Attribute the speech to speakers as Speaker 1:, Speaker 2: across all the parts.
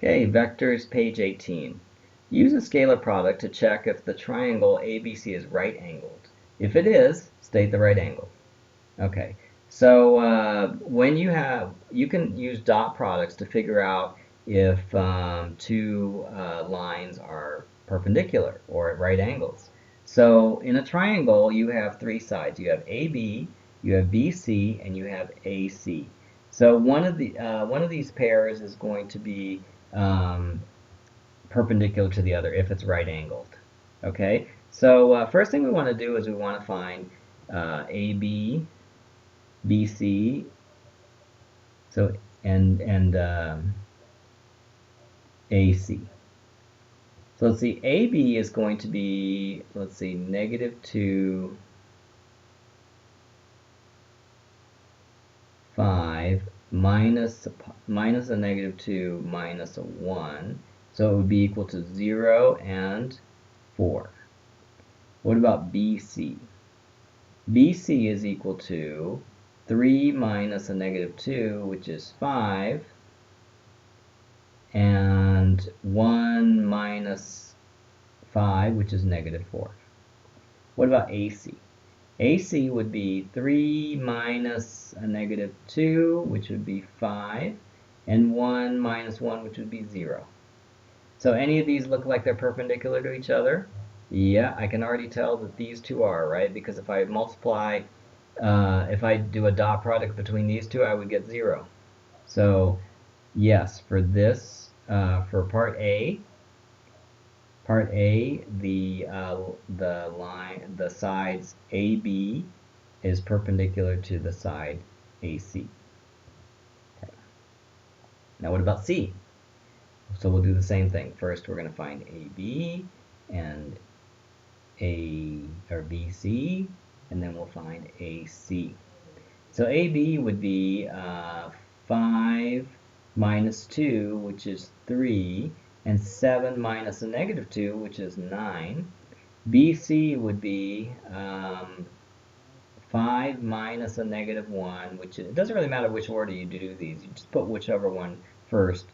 Speaker 1: Okay, vectors, page 18. Use a scalar product to check if the triangle ABC is right angled. If it is, state the right angle. Okay, so when you can use dot products to figure out if two lines are perpendicular or at right angles. So in a triangle, you have three sides. You have AB, you have BC, and you have AC. So one of these pairs is going to be perpendicular to the other if it's right angled. Okay, so first thing we want to do is we want to find AB, BC, so and AC. So let's see, AB is going to be, let's see, -2, 5 minus a -2 minus a 1. So it would be equal to 0 and 4. What about BC? BC is equal to 3 minus a -2, which is 5, and 1 minus 5, which is -4. What about AC? AC would be 3 minus a -2, which would be 5, and 1 minus 1, which would be 0. So any of these look like they're perpendicular to each other? Yeah, I can already tell that these two are, right? Because if I multiply, if I do a dot product between these two, I would get 0. So yes, for this, for part A, the sides AB is perpendicular to the side AC. Okay. Now what about C? So we'll do the same thing. First, we're going to find AB and BC, and then we'll find AC. So AB would be 5 minus 2, which is 3, and 7 minus a -2, which is 9. BC would be 5 minus a -1, which it doesn't really matter which order you do these. You just put whichever one first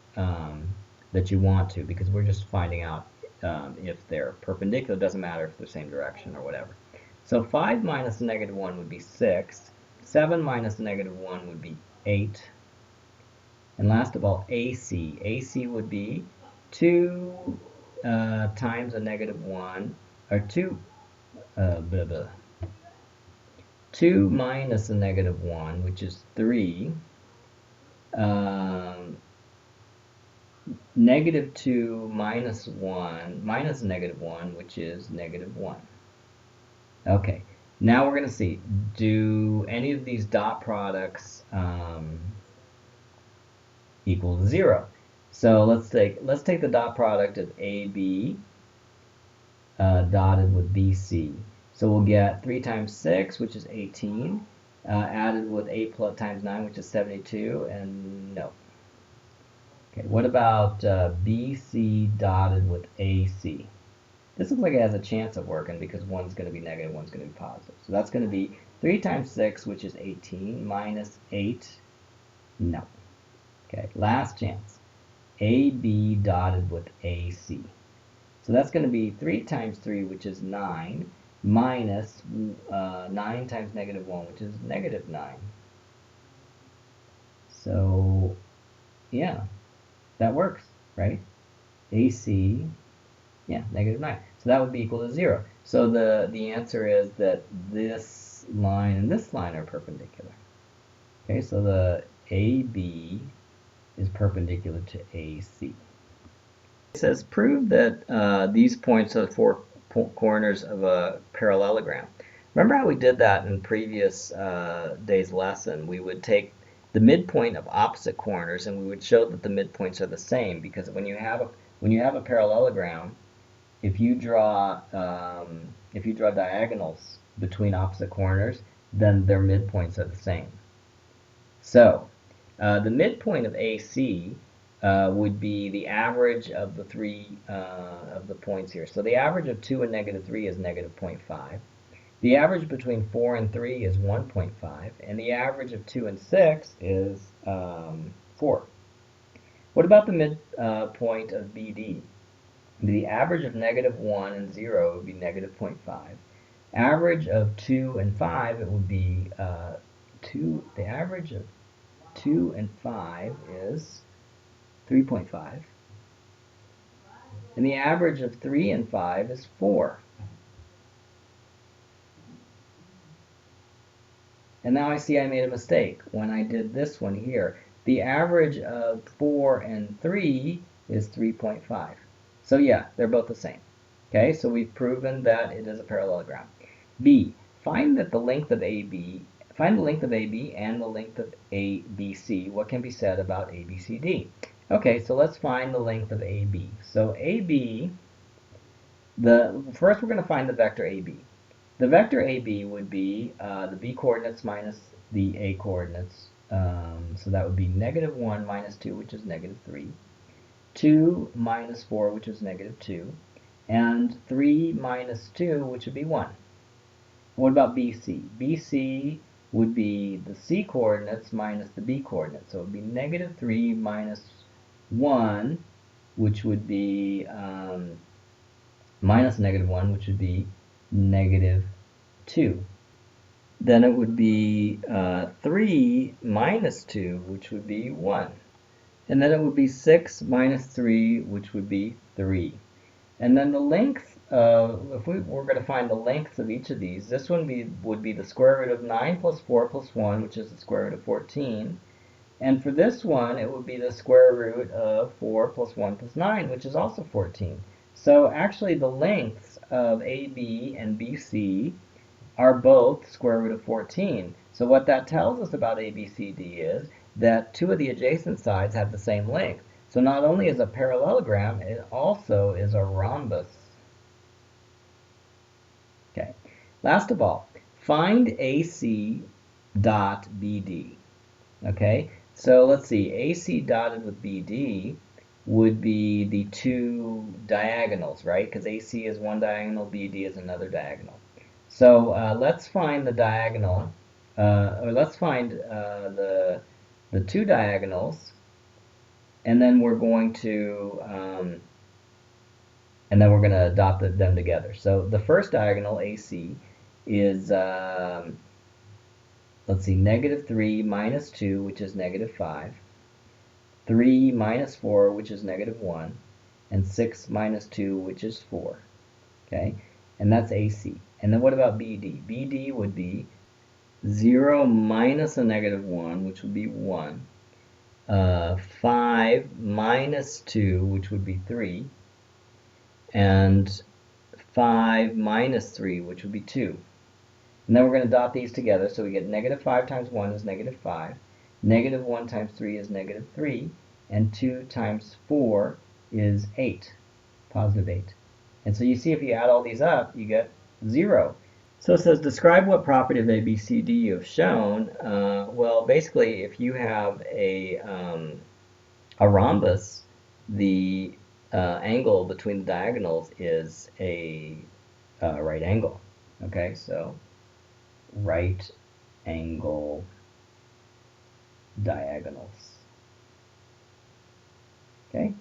Speaker 1: that you want to, because we're just finding out if they're perpendicular. It doesn't matter if they're the same direction or whatever. So 5 minus a -1 would be 6. 7 minus a -1 would be 8. And last of all, AC. AC would be 2 times a -1, or 2 minus a -1, which is 3. -2 minus 1 minus a -1, which is -1. Okay, now we're going to see, do any of these dot products equal 0? So let's take the dot product of AB dotted with BC. So we'll get 3 times 6, which is 18, added with 8 plus times 9, which is 72, and no. Okay, what about BC dotted with AC? This looks like it has a chance of working because one's going to be negative, one's going to be positive. So that's going to be 3 times 6, which is 18, minus 8, no. Okay, last chance. AB dotted with AC. So that's going to be 3 times 3, which is 9, minus 9 times -1, which is -9. So, yeah, that works, right? AC, yeah, -9. So that would be equal to 0. So the answer is that this line and this line are perpendicular. Okay, so the AB is perpendicular to AC. It says prove that these points are the 4 corners of a parallelogram. Remember how we did that in previous day's lesson? We would take the midpoint of opposite corners and we would show that the midpoints are the same, because when you have a parallelogram, if you draw diagonals between opposite corners, then their midpoints are the same. So the midpoint of AC would be the average of the three of the points here. So the average of 2 and -3 is -0.5. The average between 4 and 3 is 1.5, and the average of 2 and 6 is 4. What about the midpoint of BD? The average of -1 and 0 would be -0.5. Average of 2 and 5, it would be the average of 2 and 5 is 3.5. And the average of 3 and 5 is 4. And now I see I made a mistake when I did this one here. The average of 4 and 3 is 3.5. So yeah, they're both the same. Okay, so we've proven that it is a parallelogram. B, find the length of AB and the length of ABC. What can be said about ABCD? Okay, so let's find the length of AB. So AB, first we're going to find the vector AB. The vector AB would be the B coordinates minus the A coordinates. So that would be -1 minus 2, which is -3. 2 minus 4, which is -2. And 3 minus 2, which would be 1. What about BC? BC would be the C coordinates minus the B coordinates. So it would be -3 minus 1, which would be minus -1, which would be -2. Then it would be 3 minus 2, which would be 1. And then it would be 6 minus 3, which would be 3. And then the length, if we were going to find the length of each of these, this one would be the square root of 9 plus 4 plus 1, which is the square root of 14. And for this one, it would be the square root of 4 plus 1 plus 9, which is also 14. So actually the lengths of AB and BC are both square root of 14. So what that tells us about ABCD is that two of the adjacent sides have the same length. So not only is a parallelogram, it also is a rhombus. Okay. Last of all, find AC dot BD. Okay. So let's see. AC dotted with BD would be the two diagonals, right? Because AC is one diagonal, BD is another diagonal. So let's find the diagonal, or let's find the two diagonals, and then we're going to adopt them together. So the first diagonal, AC, is let's see, -3 minus 2, which is -5, 3 minus 4, which is -1, and 6 minus 2, which is 4. Okay, and that's AC. And then what about BD? BD would be 0 minus a -1, which would be 1. 5 minus 2, which would be 3. And 5 minus 3, which would be 2. And then we're going to dot these together, so we get -5 times 1 is -5. -1 times 3 is -3. And 2 times 4 is 8, positive 8. And so you see if you add all these up, you get 0. So it says, describe what property of ABCD you have shown. Well, basically, if you have a rhombus, the angle between the diagonals is a right angle. Okay, so right angle diagonals. Okay,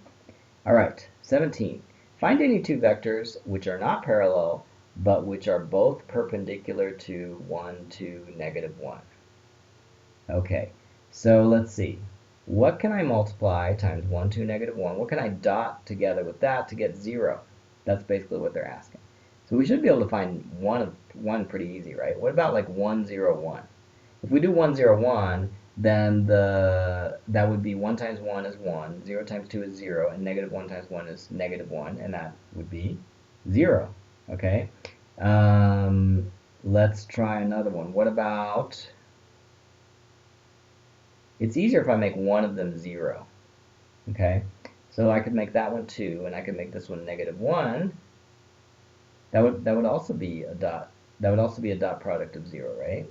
Speaker 1: all right, 17. Find any two vectors which are not parallel, but which are both perpendicular to 1, 2, -1. Okay, so let's see. What can I multiply times 1, 2, -1? What can I dot together with that to get 0? That's basically what they're asking. So we should be able to find one pretty easy, right? What about like 1, 0, 1? If we do 1, 0, 1, then that would be 1 times 1 is 1, 0 times 2 is 0, and -1 times 1 is -1, and that would be 0. Okay, let's try another one. What about, it's easier if I make one of them 0. Okay, so I could make that one 2, and I could make this one -1. That would also be a dot. That would also be a dot product of 0, right?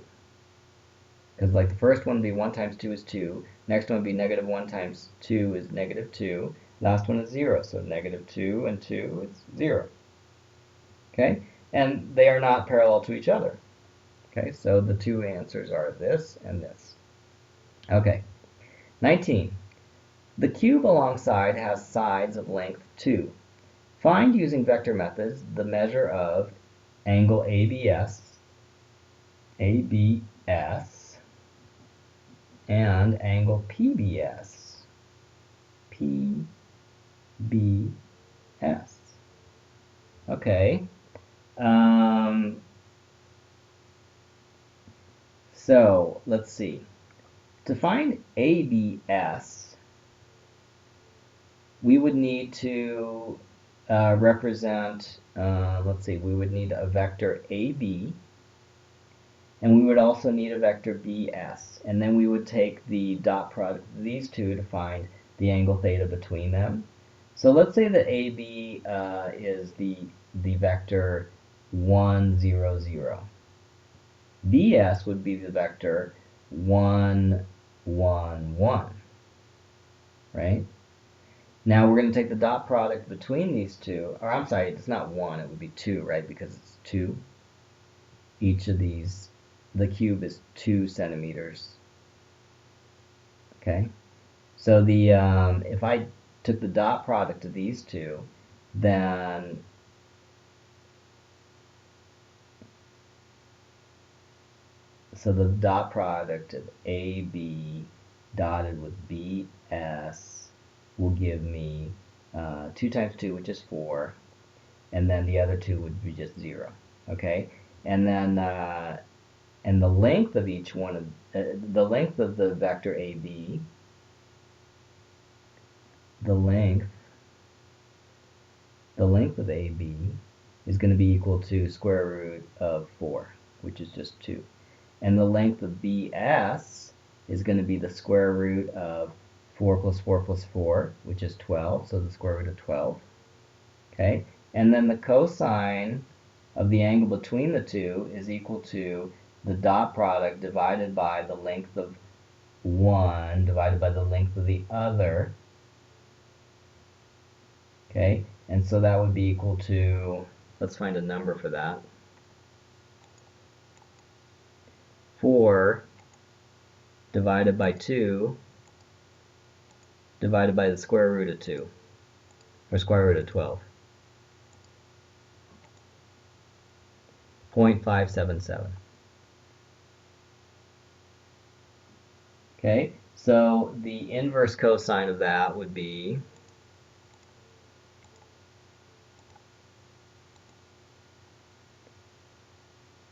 Speaker 1: Because like the first one would be 1 times 2 is 2. Next one would be -1 times 2 is -2. Last one is 0, so -2 and 2 is 0. Okay, and they are not parallel to each other. Okay, so the two answers are this and this. Okay, 19. The cube alongside has sides of length 2. Find, using vector methods, the measure of angle ABS, and angle PBS, Okay. So let's see. To find ABS, we would need to represent, let's see, we would need a vector AB, and we would also need a vector BS, and then we would take the dot product of these two to find the angle theta between them. So let's say that AB is the vector 1, 0, 0. BS would be the vector 1, 1, 1, right? Now we're going to take the dot product between these two, or I'm sorry, it's not 1, it would be 2, right? Because it's 2. Each of these, the cube is 2 centimeters. Okay? So the if I took the dot product of these two, then so the dot product of AB dotted with BS will give me 2 times 2, which is 4, and then the other two would be just 0. Okay? And then and the length of each one of the length of the vector AB, the length of AB is going to be equal to square root of 4, which is just 2. And the length of BS is going to be the square root of 4 plus 4 plus 4, which is 12, so the square root of 12. Okay? And then the cosine of the angle between the two is equal to the dot product divided by the length of one divided by the length of the other. Okay? And so that would be equal to, let's find a number for that. 4 divided by 2 divided by the square root of 2, or square root of 12. 0.577. Okay, so the inverse cosine of that would be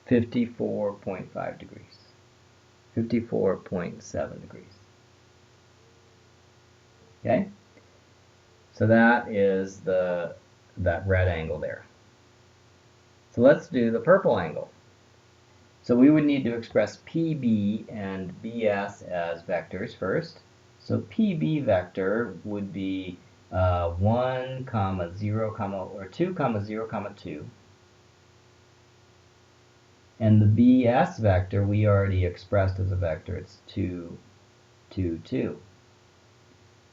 Speaker 1: (54.5 degrees). 54.7 degrees. Okay, so that is that red angle there. So let's do the purple angle. So we would need to express PB and BS as vectors first. So PB vector would be 1, 0, or 2, 0, 2. And the BS vector we already expressed as a vector. It's 2, 2, 2.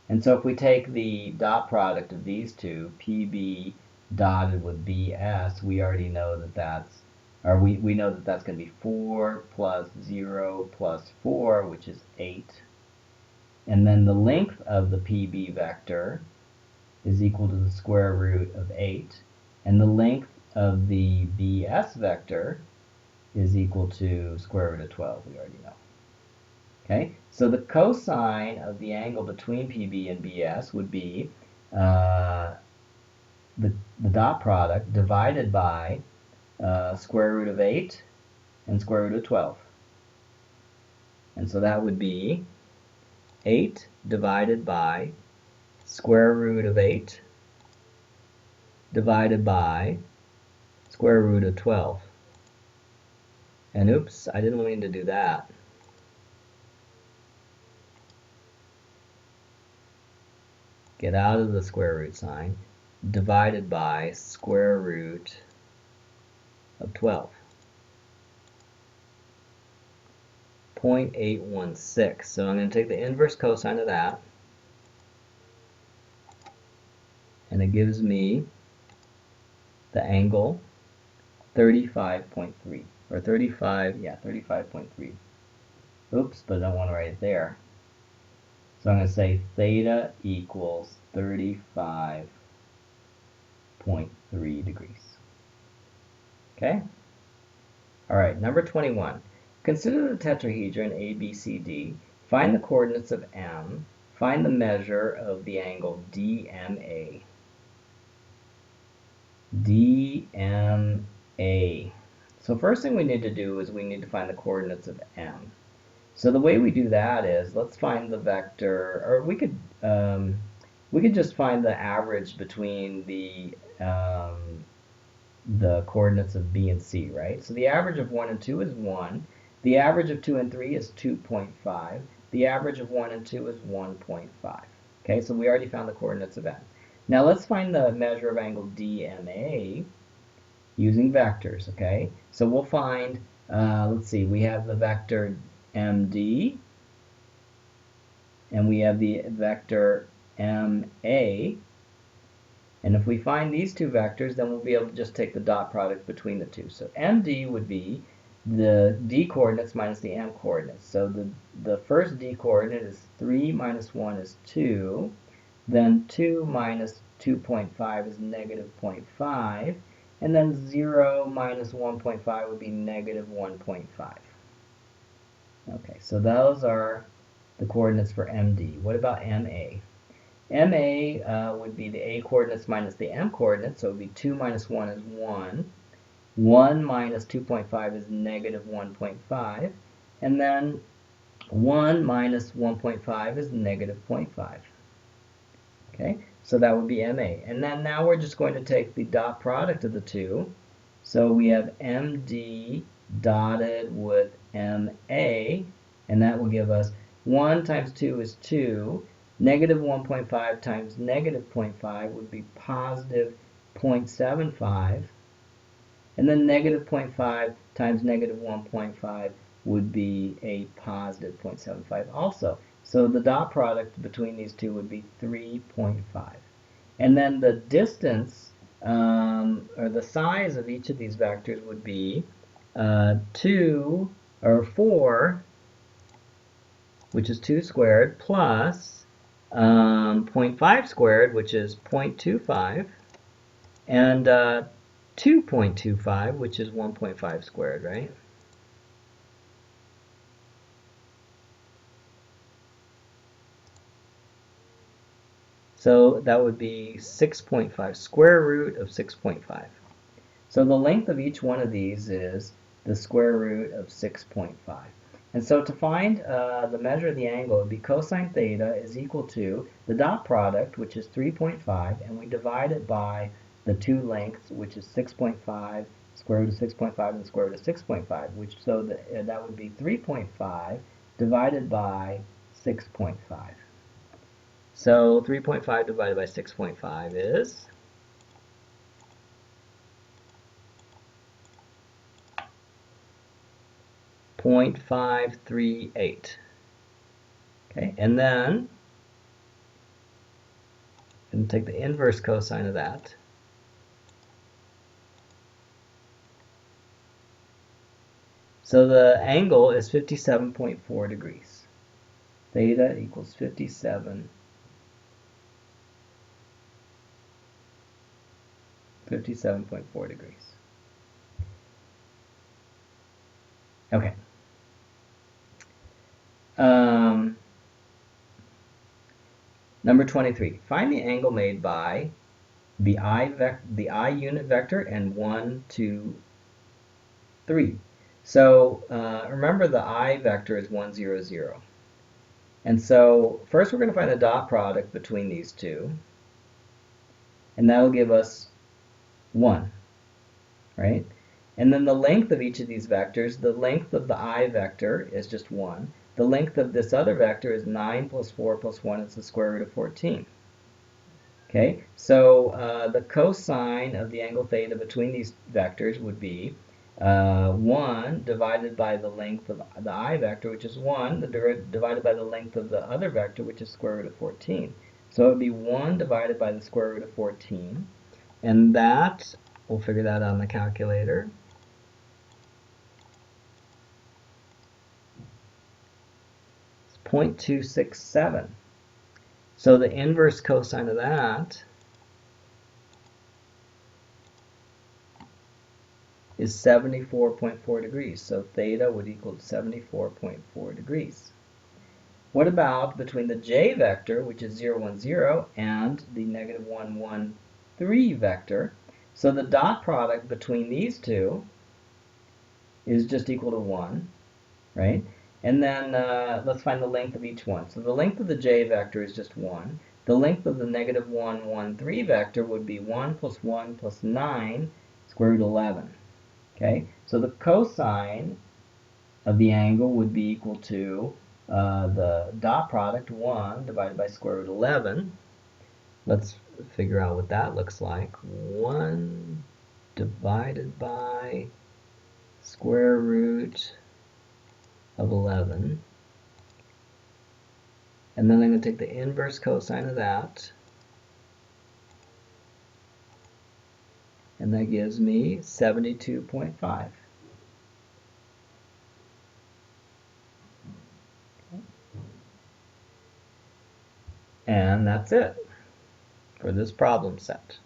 Speaker 1: And so if we take the dot product of these two, PB dotted with BS, we already know that that's, or we know that that's going to be 4 plus 0 plus 4, which is 8. And then the length of the PB vector is equal to the square root of 8. And the length of the BS vector is equal to square root of 12, we already know. Okay, so the cosine of the angle between PB and BS would be the dot product divided by square root of 8 and square root of 12. And so that would be 8 divided by square root of 8 divided by square root of 12. And oops, I didn't mean to do that. Get out of the square root sign, divided by square root of 12. 0.816. So I'm going to take the inverse cosine of that, and it gives me the angle 35.3, or 35, yeah, 35.3. Oops, but I don't want to write it there. So I'm going to say theta equals 35.3 degrees. Okay? All right, number 21. Consider the tetrahedron ABCD. Find the coordinates of M. Find the measure of the angle DMA. DMA. So first thing we need to do is we need to find the coordinates of M. So the way we do that is, let's find the vector, or we could just find the average between the coordinates of B and C, right? So the average of 1 and 2 is 1. The average of 2 and 3 is 2.5. The average of 1 and 2 is 1.5. Okay, so we already found the coordinates of M. Now let's find the measure of angle DMA using vectors, okay? So we'll find, let's see, we have the vector MD, and we have the vector MA, and if we find these two vectors, then we'll be able to just take the dot product between the two. So MD would be the D coordinates minus the M coordinates. So the first D coordinate is 3 minus 1 is 2. Then 2 minus 2.5 is negative 0.5. And then 0 minus 1.5 would be negative 1.5. Okay, so those are the coordinates for MD. What about MA? MA would be the A coordinates minus the M coordinates, so it would be 2 minus 1 is 1. 1 minus 2.5 is negative 1.5. And then 1 minus 1.5 is negative 0.5. Okay, so that would be MA. And then now we're just going to take the dot product of the two. So we have MD dotted with MA, and that will give us 1 times 2 is 2. Negative 1.5 times negative 0.5 would be positive 0.75. And then negative 0.5 times negative 1.5 would be a positive 0.75 also. So the dot product between these two would be 3.5. And then the distance, or the size of each of these vectors would be 2 or 4, which is 2 squared, plus 0.5 squared, which is 0.25, and 2.25, which is 1.5 squared, right? So that would be 6.5, square root of 6.5. So the length of each one of these is the square root of 6.5. And so to find the measure of the angle, it would be cosine theta is equal to the dot product, which is 3.5, and we divide it by the two lengths, which is 6.5, square root of 6.5, and the square root of 6.5, which so that would be 3.5 divided by 6.5. So 3.5 divided by 6.5 is 0.538. Okay, and then take the inverse cosine of that. So the angle is 57.4 degrees. Theta equals 57.4 degrees. Okay. Number 23. Find the angle made by the I unit vector and 1, 2, 3. So remember the I vector is 1, 0, 0. And so first we're going to find the dot product between these two. And that will give us 1, right? And then the length of each of these vectors, the length of the I vector is just 1. The length of this other vector is 9 plus 4 plus 1. It's the square root of 14. Okay, so the cosine of the angle theta between these vectors would be 1 divided by the length of the I vector, which is 1, divided by the length of the other vector, which is square root of 14. So it would be 1 divided by the square root of 14. And that, we'll figure that out on the calculator. It's 0.267. So the inverse cosine of that is 74.4 degrees. So theta would equal 74.4 degrees. What about between the j vector, which is 0, 1, 0, and the negative 1, 1, 3 vector? So the dot product between these two is just equal to 1, right? And then let's find the length of each one. So the length of the j vector is just 1. The length of the negative 1, 1, 3 vector would be 1 plus 1 plus 9, square root 11. Okay, so the cosine of the angle would be equal to the dot product, 1 divided by square root 11. Let's figure out what that looks like. 1 divided by square root of 11. And then I'm going to take the inverse cosine of that. And that gives me 72.5. And that's it for this problem set.